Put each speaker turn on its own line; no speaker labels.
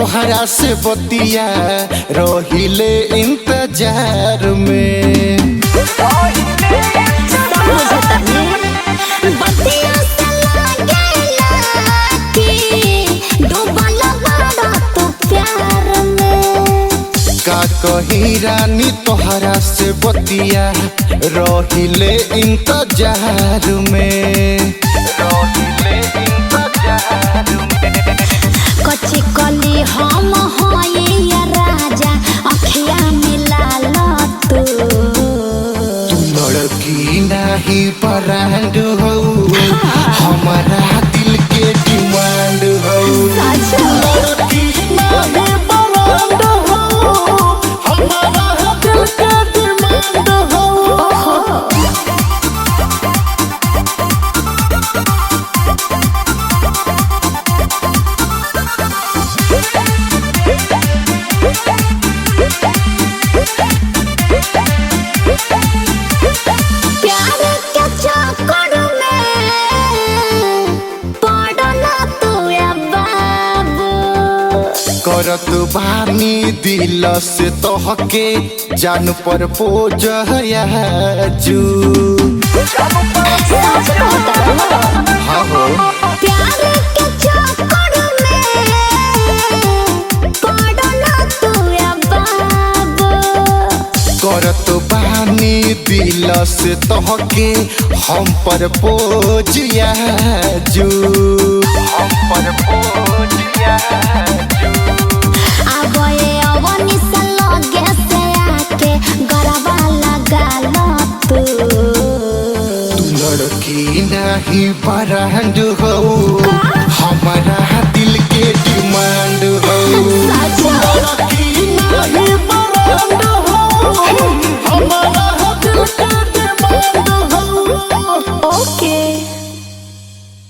तोहरा से बतिया रहिले इंतजार में। का कही रानी तोहरा से बतिया रहिले इंतजार में।
कच्ची कली हम होइए राजा अखिया मिला तू
लड़की नहीं ब्रांड हो हमारा दिल के डिमांड हो। लड़की नहीं ब्रांड हो हमारा दिल के डिमांड हो। करत बानी दिल से तोहके जान पर पोजयाजू। हाँ हो
प्यार के चक्कर में पड़ना तू बाबू।
करत बानी दिल से तोहके हम पर पोजयाजू। हम पर पोजयाजू। लड़की नहीं ब्रांड हो हमारा दिल के डिमांड हो।